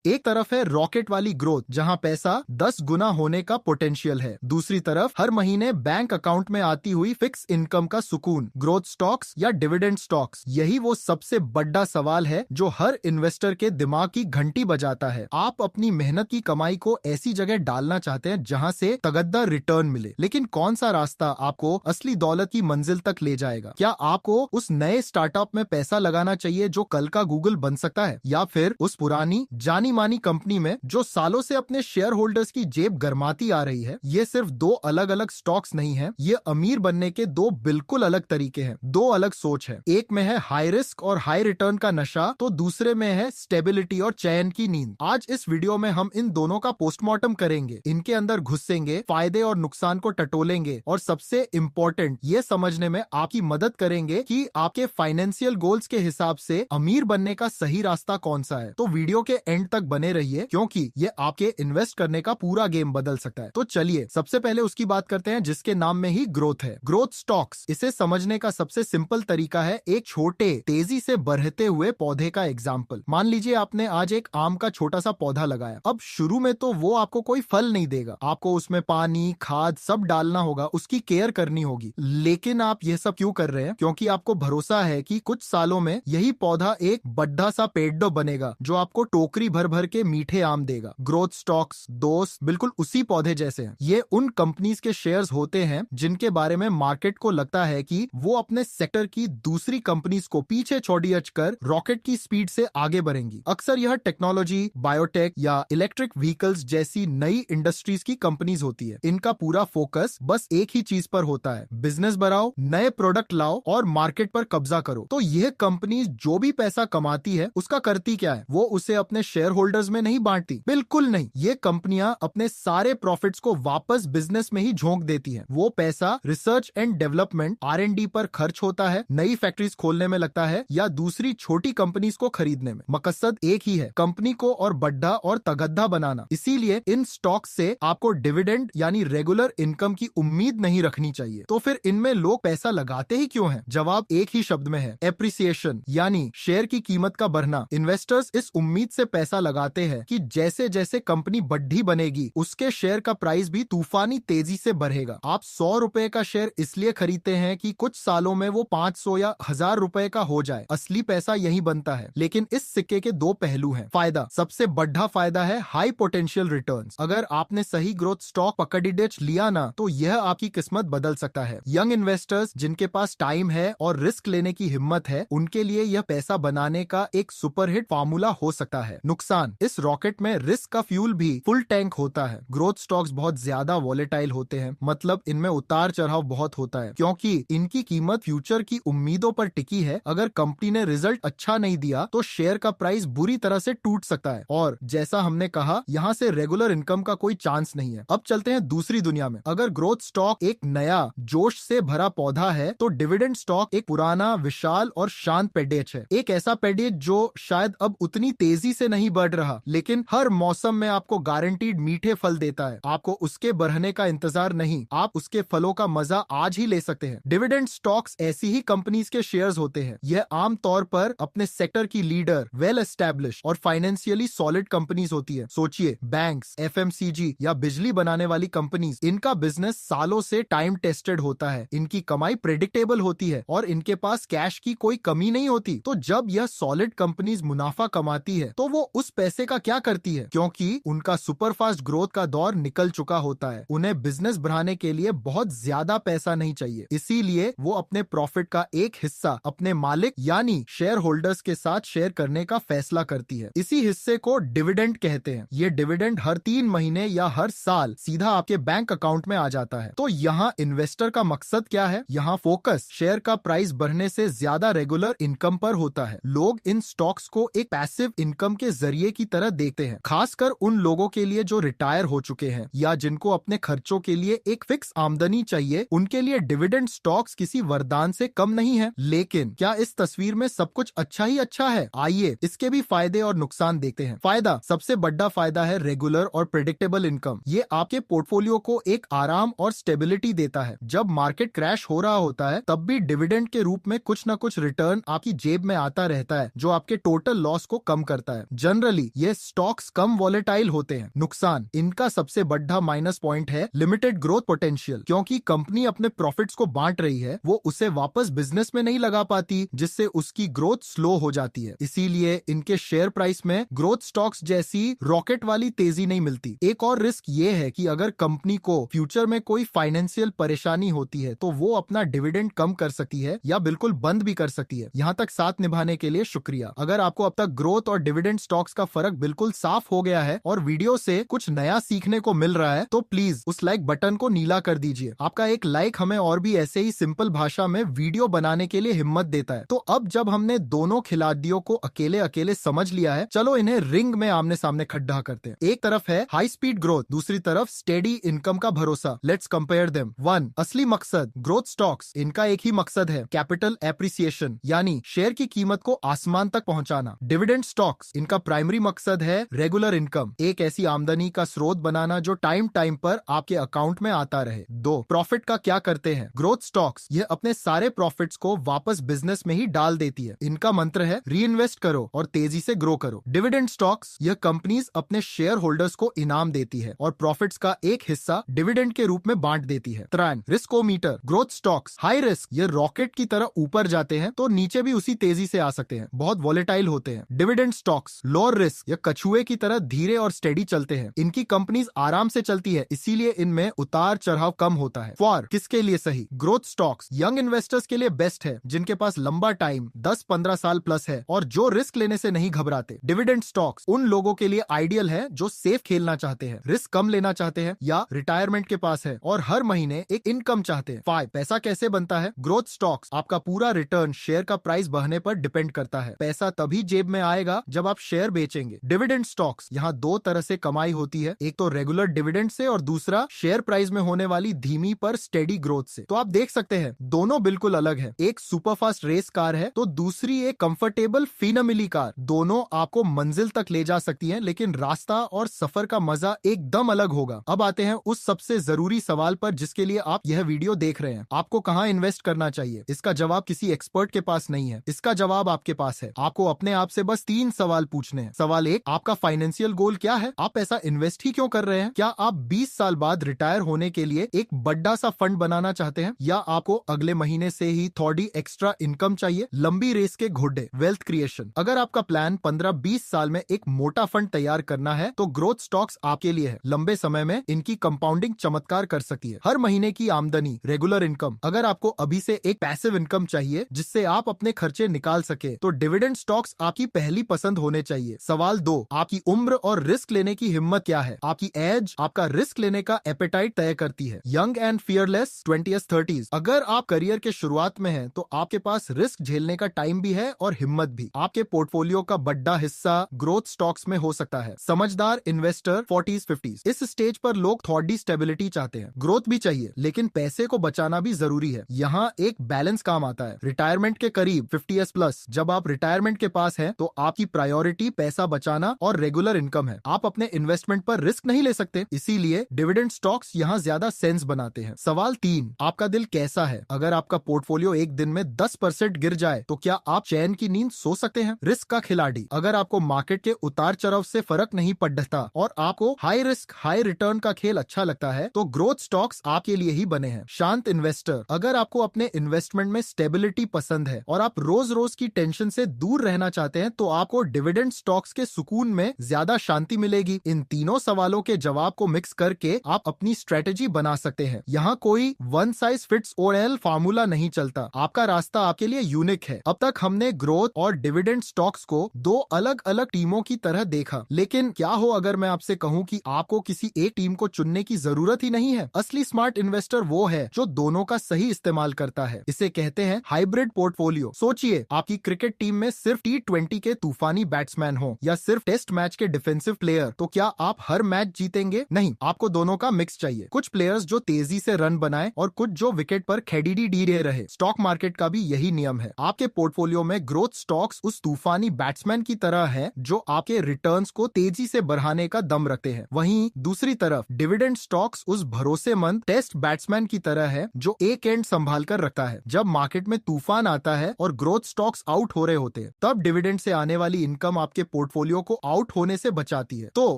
एक तरफ है रॉकेट वाली ग्रोथ जहां पैसा 10 गुना होने का पोटेंशियल है, दूसरी तरफ हर महीने बैंक अकाउंट में आती हुई फिक्स इनकम का सुकून। ग्रोथ स्टॉक्स या डिविडेंड स्टॉक्स, यही वो सबसे बड़ा सवाल है जो हर इन्वेस्टर के दिमाग की घंटी बजाता है। आप अपनी मेहनत की कमाई को ऐसी जगह डालना चाहते हैं जहां से तगड़ा रिटर्न मिले, लेकिन कौन सा रास्ता आपको असली दौलत की मंजिल तक ले जाएगा? क्या आपको उस नए स्टार्टअप में पैसा लगाना चाहिए जो कल का गूगल बन सकता है, या फिर उस पुरानी जानी मानी कंपनी में जो सालों से अपने शेयर होल्डर्स की जेब गरमाती आ रही है? ये सिर्फ दो अलग अलग स्टॉक्स नहीं है, ये अमीर बनने के दो बिल्कुल अलग तरीके हैं, दो अलग सोच है। एक में है हाई रिस्क और हाई रिटर्न का नशा, तो दूसरे में है स्टेबिलिटी और चैन की नींद। आज इस वीडियो में हम इन दोनों का पोस्टमार्टम करेंगे, इनके अंदर घुसेंगे, फायदे और नुकसान को टटोलेंगे और सबसे इंपॉर्टेंट ये समझने में आपकी मदद करेंगे कि आपके फाइनेंशियल गोल्स के हिसाब से अमीर बनने का सही रास्ता कौन सा है। तो वीडियो के एंड तक बने रहिए, क्योंकि ये आपके इन्वेस्ट करने का पूरा गेम बदल सकता है। तो चलिए सबसे पहले उसकी बात करते हैं जिसके नाम में ही ग्रोथ है, ग्रोथ स्टॉक्स। इसे समझने का सबसे सिंपल तरीका है एक छोटे तेजी से बढ़ते हुए पौधे का एग्जाम्पल। मान लीजिए आपने आज एक आम का छोटा सा पौधा लगाया। अब शुरू में तो वो आपको कोई फल नहीं देगा, आपको उसमें पानी खाद सब डालना होगा, उसकी केयर करनी होगी। लेकिन आप यह सब क्यों कर रहे हैं? क्योंकि आपको भरोसा है कि कुछ सालों में यही पौधा एक बड़ा सा पेड़ बनेगा जो आपको टोकरी भर भर के मीठे आम देगा। ग्रोथ स्टॉक्स दोस्त बिल्कुल उसी पौधे जैसे हैं। ये उन कंपनीज के शेयर्स होते हैं जिनके बारे में मार्केट को लगता है कि वो अपने सेक्टर की दूसरी कंपनीज को पीछे छोड़ी कर रॉकेट की स्पीड से आगे बढ़ेंगी। अक्सर यह टेक्नोलॉजी, बायोटेक या इलेक्ट्रिक व्हीकल्स जैसी नई इंडस्ट्रीज की कंपनीज होती है। इनका पूरा फोकस बस एक ही चीज पर होता है, बिजनेस बढ़ाओ, नए प्रोडक्ट लाओ और मार्केट पर कब्जा करो। तो यह कंपनीज जो भी पैसा कमाती है उसका करती क्या है? वो उसे अपने शेयर होल्डर्स में नहीं बांटती, बिल्कुल नहीं। ये कंपनियां अपने सारे प्रॉफिट्स को वापस बिजनेस में ही झोंक देती हैं। वो पैसा रिसर्च एंड डेवलपमेंट R&D पर खर्च होता है, नई फैक्ट्रीज खोलने में लगता है या दूसरी छोटी कंपनीज को खरीदने में। मकसद एक ही है, कंपनी को और बड़ा और तगड़ा बनाना। इसीलिए इन स्टॉक से आपको डिविडेंड यानी रेगुलर इनकम की उम्मीद नहीं रखनी चाहिए। तो फिर इनमें लोग पैसा लगाते ही क्यों हैं? जवाब एक ही शब्द में है, एप्रिसिएशन, यानी शेयर की कीमत का बढ़ना। इन्वेस्टर्स इस उम्मीद से पैसा लगाते हैं कि जैसे जैसे कंपनी बढ़ी बनेगी उसके शेयर का प्राइस भी तूफानी तेजी से बढ़ेगा। आप 100 रुपए का शेयर इसलिए खरीदते हैं कि कुछ सालों में वो 500 या 1000 रुपए का हो जाए। असली पैसा यही बनता है। लेकिन इस सिक्के के दो पहलू हैं। फायदा, सबसे बड़ा फायदा है हाई पोटेंशियल रिटर्न्स। अगर आपने सही ग्रोथ स्टॉक पकड़ लिया ना, तो यह आपकी किस्मत बदल सकता है। यंग इन्वेस्टर्स जिनके पास टाइम है और रिस्क लेने की हिम्मत है, उनके लिए यह पैसा बनाने का एक सुपरहिट फार्मूला हो सकता है। नुकसान, इस रॉकेट में रिस्क का फ्यूल भी फुल टैंक होता है। ग्रोथ स्टॉक्स बहुत ज्यादा वॉलेटाइल होते हैं, मतलब इनमें उतार चढ़ाव बहुत होता है, क्योंकि इनकी कीमत फ्यूचर की उम्मीदों पर टिकी है। अगर कंपनी ने रिजल्ट अच्छा नहीं दिया तो शेयर का प्राइस बुरी तरह से टूट सकता है। और जैसा हमने कहा, यहाँ से रेगुलर इनकम का कोई चांस नहीं है। अब चलते हैं दूसरी दुनिया में। अगर ग्रोथ स्टॉक एक नया जोश से भरा पौधा है, तो डिविडेंड स्टॉक एक पुराना, विशाल और शांत पेडेच है। एक ऐसा पेडेच जो शायद अब उतनी तेजी से नहीं बढ़ रहा, लेकिन हर मौसम में आपको गारंटीड मीठे फल देता है। आपको उसके बढ़ने का इंतजार नहीं, आप उसके फलों का मजा आज ही ले सकते हैं। डिविडेंड स्टॉक्स ऐसी ही कंपनीज के शेयर्स होते हैं। यह आमतौर पर अपने सेक्टर की लीडर, वेल एस्टैब्लिश और फाइनेंशियली सॉलिड कंपनीज होती है। सोचिए, बैंक्स, FMCG या बिजली बनाने वाली कंपनीज, इनका बिजनेस सालों से टाइम टेस्टेड होता है। इनकी कमाई प्रेडिक्टेबल होती है और इनके पास कैश की कोई कमी नहीं होती। तो जब यह सॉलिड कंपनीज मुनाफा कमाती है, तो वो उस पैसे का क्या करती है? क्योंकि उनका सुपरफास्ट ग्रोथ का दौर निकल चुका होता है, उन्हें बिजनेस बढ़ाने के लिए बहुत ज्यादा पैसा नहीं चाहिए। इसीलिए वो अपने प्रॉफिट का एक हिस्सा अपने मालिक यानी शेयर होल्डर्स के साथ शेयर करने का फैसला करती है। इसी हिस्से को डिविडेंड कहते हैं। ये डिविडेंड हर 3 महीने या हर साल सीधा आपके बैंक अकाउंट में आ जाता है। तो यहाँ इन्वेस्टर का मकसद क्या है? यहाँ फोकस शेयर का प्राइस बढ़ने से ज्यादा रेगुलर इनकम पर होता है। लोग इन स्टॉक्स को एक पैसिव इनकम के जरिए की तरह देखते हैं, खासकर उन लोगों के लिए जो रिटायर हो चुके हैं या जिनको अपने खर्चों के लिए एक फिक्स आमदनी चाहिए। उनके लिए डिविडेंड स्टॉक्स किसी वरदान से कम नहीं है। लेकिन क्या इस तस्वीर में सब कुछ अच्छा ही अच्छा है? आइए इसके भी फायदे और नुकसान देखते हैं। फायदा, सबसे बड़ा फायदा है रेगुलर और प्रेडिक्टेबल इनकम। ये आपके पोर्टफोलियो को एक आराम और स्टेबिलिटी देता है। जब मार्केट क्रैश हो रहा होता है, तब भी डिविडेंड के रूप में कुछ न कुछ रिटर्न आपकी जेब में आता रहता है, जो आपके टोटल लॉस को कम करता है। जनरली जनरली ये स्टॉक्स कम वॉलेटाइल होते हैं। नुकसान, इनका सबसे बड़ा माइनस पॉइंट है लिमिटेड ग्रोथ पोटेंशियल। क्योंकि कंपनी अपने प्रॉफिट्स को बांट रही है, वो उसे वापस बिजनेस में नहीं लगा पाती, जिससे उसकी ग्रोथ स्लो हो जाती है। इसीलिए इनके शेयर प्राइस में ग्रोथ स्टॉक्स जैसी रॉकेट वाली तेजी नहीं मिलती। एक और रिस्क ये है कि अगर कंपनी को फ्यूचर में कोई फाइनेंशियल परेशानी होती है तो वो अपना डिविडेंड कम कर सकती है या बिल्कुल बंद भी कर सकती है। यहाँ तक साथ निभाने के लिए शुक्रिया। अगर आपको अब तक ग्रोथ और डिविडेंड स्टॉक्स का फर्क बिल्कुल साफ हो गया है और वीडियो से कुछ नया सीखने को मिल रहा है तो प्लीज उस लाइक बटन को नीला कर दीजिए। आपका एक लाइक हमें और भी ऐसे ही सिंपल भाषा में वीडियो बनाने के लिए हिम्मत देता है। तो अब जब हमने दोनों खिलाड़ियों को अकेले अकेले समझ लिया है, चलो इन्हें रिंग में आमने सामने खड्डा करते हैं। एक तरफ है हाई स्पीड ग्रोथ, दूसरी तरफ स्टेडी इनकम का भरोसा। Let's compare them. 1, असली मकसद ग्रोथ स्टॉक्स, इनका एक ही मकसद है, कैपिटल एप्रिसिएशन, यानी शेयर की कीमत को आसमान तक पहुंचाना। डिविडेंड स्टॉक्स, इनका प्राइमरी मकसद है रेगुलर इनकम, एक ऐसी आमदनी का स्रोत बनाना जो टाइम टाइम पर आपके अकाउंट में आता रहे। 2, प्रॉफिट का क्या करते हैं ग्रोथ स्टॉक्स, ये अपने सारे प्रॉफिट्स को वापस बिजनेस में ही डाल देती है। इनका मंत्र है री इन्वेस्ट करो और तेजी से ग्रो करो। डिविडेंड स्टॉक्स, यह कंपनीज अपने शेयर होल्डर्स को इनाम देती है और प्रॉफिट्स का एक हिस्सा डिविडेंड के रूप में बांट देती है। 3, riskometer growth stocks, high risk, ये रॉकेट की तरह ऊपर जाते हैं तो नीचे भी उसी तेजी से आ सकते हैं, बहुत वॉलेटाइल होते हैं। डिविडेंड स्टॉक्स, लोअर रिस्क, ये कछुए की तरह धीरे और स्टेडी चलते हैं। इनकी कंपनीज आराम से चलती है, इसीलिए इनमें उतार चढ़ाव कम होता है। 4, किसके लिए सही ग्रोथ स्टॉक्स, यंग इन्वेस्टर्स के लिए बेस्ट है, जिनके पास लंबा टाइम 10-15 साल प्लस है और जो रिस्क लेने से नहीं घबराते। डिविडेंड स्टॉक्स उन लोगों के लिए आइडियल है जो सेफ खेलना चाहते हैं, रिस्क कम लेना चाहते हैं या रिटायरमेंट के पास है और हर महीने एक इनकम चाहते हैं। 5, पैसा कैसे बनता है ग्रोथ स्टॉक्स, आपका पूरा रिटर्न शेयर का प्राइस बढ़ने पर डिपेंड करता है। पैसा तभी जेब में आएगा जब आप शेयर बेचेंगे। डिविडेंड स्टॉक्स, यहाँ 2 तरह से कमाई होती है, एक तो रेगुलर डिविडेंड से और दूसरा शेयर प्राइस में होने वाली धीमी पर स्टेडी ग्रोथ से। तो आप देख सकते हैं दोनों बिल्कुल अलग है। एक सुपरफास्ट रेस कार है तो दूसरी एक कंफर्टेबल फिनमिली कार। दोनों आपको मंजिल तक ले जा सकती हैं, लेकिन रास्ता और सफर का मजा एकदम अलग होगा। अब आते हैं उस सबसे जरूरी सवाल पर जिसके लिए आप यह वीडियो देख रहे हैं, आपको कहां इन्वेस्ट करना चाहिए। इसका जवाब किसी एक्सपर्ट के पास नहीं है, इसका जवाब आपके पास है। आपको अपने आप से बस 3 सवाल पूछने हैं। सवाल 1, आपका फाइनेंशियल गोल क्या है, आप पैसा इन्वेस्ट ही क्यों कर रहे हैं। क्या आप 20 साल बाद रिटायर होने के लिए एक बड़ा सा फंड बनाना चाहते हैं या आपको अगले महीने से ही थोड़ी एक्स्ट्रा इनकम चाहिए। लंबी रेस के घोड़े, वेल्थ क्रिएशन। अगर आपका प्लान 15-20 साल में एक मोटा फंड तैयार करना है तो ग्रोथ स्टॉक्स आपके लिए है। लंबे समय में इनकी कंपाउंडिंग चमत्कार कर सकती है। हर महीने की आमदनी, रेगुलर इनकम। अगर आपको अभी से एक पैसिव इनकम चाहिए जिससे आप अपने खर्चे निकाल सके तो डिविडेंड स्टॉक्स आपकी पहली पसंद होने चाहिए। सवाल 2, आपकी उम्र और रिस्क लेने की हिम्मत क्या है। आपकी एज आपका रिस्क लेने का एपेटाइट तय करती है। Young and fearless 20s 30s, अगर आप करियर के शुरुआत में हैं तो आपके पास रिस्क झेलने का टाइम भी है और हिम्मत भी। आपके पोर्टफोलियो का बड़ा हिस्सा ग्रोथ स्टॉक्स में हो सकता है। समझदार इन्वेस्टर 40s 50s, इस स्टेज पर लोग थोड़ी स्टेबिलिटी चाहते हैं, ग्रोथ भी चाहिए लेकिन पैसे को बचाना भी जरूरी है। यहाँ एक बैलेंस काम आता है। रिटायरमेंट के करीब 50s प्लस, जब आप रिटायरमेंट के पास हैं तो आपकी प्रायोरिटी पैसा बचाना और रेगुलर इनकम है। आप अपने इन्वेस्टमेंट पर रिस्क नहीं ले सकते, इसीलिए डिविडेंड स्टॉक्स यहाँ ज्यादा सेंस बनाते हैं। सवाल 3, आपका दिल कैसा है। अगर आपका पोर्टफोलियो एक दिन में 10% गिर जाए तो क्या आप चैन की नींद सो सकते हैं। रिस्क का खिलाड़ी, अगर आपको मार्केट के उतार चढ़ाव से फर्क नहीं पड़ता और आपको हाई रिस्क हाई रिटर्न का खेल अच्छा लगता है तो ग्रोथ स्टॉक्स आपके लिए ही बने हैं। शांत इन्वेस्टर, अगर आपको अपने इन्वेस्टमेंट में स्टेबिलिटी पसंद है और आप रोज रोज की टेंशन से दूर रहना चाहते हैं तो आपको डिविडेंड स्टॉक्स के सुकून में ज्यादा शांति मिलेगी। इन तीनों सवालों के जवाब को मिक्स करके आप अपनी स्ट्रेटेजी बना सकते हैं। यहाँ कोई one size fits all formula नहीं चलता, आपका रास्ता आपके लिए यूनिक है। अब तक हमने ग्रोथ और डिविडेंड स्टॉक्स को 2 अलग अलग टीमों की तरह देखा, लेकिन क्या हो अगर मैं आपसे कहूं कि आपको किसी एक टीम को चुनने की जरूरत ही नहीं है। असली स्मार्ट इन्वेस्टर वो है जो दोनों का सही इस्तेमाल करता है। इसे कहते हैं हाइब्रिड पोर्टफोलियो। सोचिए, आपकी क्रिकेट टीम में सिर्फ T20 के तूफानी बैट्समैन हो या सिर्फ टेस्ट मैच के डिफेंसिव प्लेयर, तो क्या आप हर मैच जीतेंगे। नहीं, आपको दोनों का मिक्स चाहिए। कुछ प्लेयर्स जो तेजी से रन बनाए और कुछ जो विकेट पर खेडीडी रहे। स्टॉक मार्केट का भी यही नियम है। आपके पोर्टफोलियो में ग्रोथ स्टॉक्स उस तूफानी बैट्समैन की तरह है जो आपके रिटर्न्स को तेजी से बढ़ाने का दम रखते हैं। वहीं दूसरी तरफ डिविडेंड स्टॉक्स उस भरोसेमंद टेस्ट बैट्समैन की तरह है जो एक एंड संभाल कर रखता है। जब मार्केट में तूफान आता है और ग्रोथ स्टॉक्स आउट हो रहे होते हैं तब डिविडेंड से आने वाली इनकम आपके पोर्टफोलियो को आउट होने से बचाती है। तो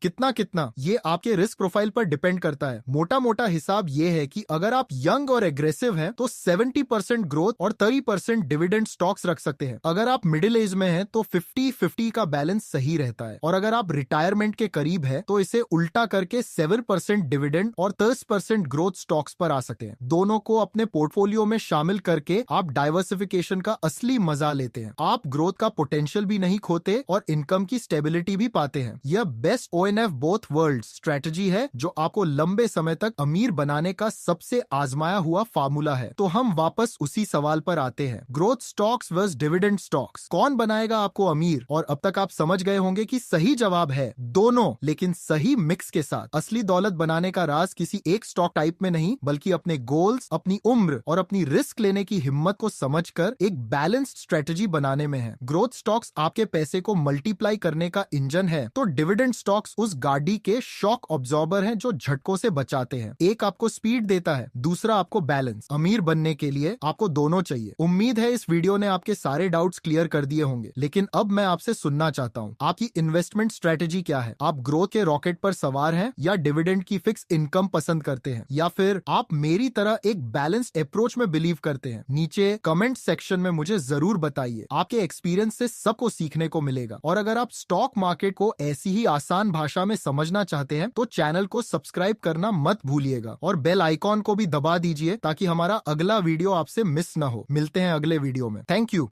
कितना कितना ये आपके रिस्क प्रोफाइल पर डिपेंड करता है। मोटा मोटा हिसाब ये है कि अगर आप यंग और एग्रेसिव हैं तो 70% ग्रोथ और 30% डिविडेंड स्टॉक्स रख सकते हैं। अगर आप मिडिल एज में हैं तो 50-50 का बैलेंस सही रहता है, और अगर आप रिटायरमेंट के करीब है तो इसे उल्टा करके 7% डिविडेंड और 10% ग्रोथ स्टॉक्स पर आ सकते हैं। दोनों को अपने पोर्टफोलियो में शामिल करके आप डाइवर्सिफिकेशन का असली मजा लेते हैं। आप ग्रोथ का पोटेंशियल भी नहीं खोते और इनकम की स्टेबिलिटी भी पाते हैं। यह best ONF both world strategy है जो आपको लंबे समय तक अमीर बनाने का सबसे आजमाया हुआ फार्मूला है। तो हम वापस उसी सवाल पर आते हैं, growth stocks versus dividend stocks, कौन बनाएगा आपको अमीर? और अब तक आप समझ गए होंगे कि सही जवाब है दोनों, लेकिन सही मिक्स के साथ। असली दौलत बनाने का राज किसी एक स्टॉक टाइप में नहीं, बल्कि अपने गोल्स, अपनी उम्र और अपनी रिस्क लेने की हिम्मत को समझकर एक बैलेंस्ड स्ट्रेटजी बनाने में है। ग्रोथ स्टॉक्स आपके पैसे को मल्टीप्लाई करने का इंजन है, तो डिविडेंड स्टॉक्स उस गाड़ी के शॉक ऑब्जॉर्बर हैं जो झटकों से बचाते हैं। एक आपको स्पीड देता है, दूसरा आपको बैलेंस। अमीर बनने के लिए आपको दोनों चाहिए। उम्मीद है इस वीडियो ने आपके सारे डाउट्स क्लियर कर दिए होंगे, लेकिन अब मैं आपसे सुनना चाहता हूँ, आपकी इन्वेस्टमेंट स्ट्रेटजी क्या है? आप ग्रोथ के रॉकेट पर सवार हैं या डिविडेंड की फिक्स इनकम पसंद करते हैं, या फिर आप मेरी तरह एक बैलेंस्ड अप्रोच में बिलीव करते हैं? नीचे कमेंट सेक्शन में मुझे जरूर बताइए। आपके एक्सपीरियंस से सबको सीखने को मिलेगा। और अगर आप स्टॉक मार्केट को ऐसी ही आसान भाषा में समझना चाहते हैं तो चैनल को सब्सक्राइब करना मत भूलिएगा और बेल आइकॉन को भी दबा दीजिए ताकि हमारा अगला वीडियो आपसे मिस ना हो। मिलते हैं अगले वीडियो में। Thank you.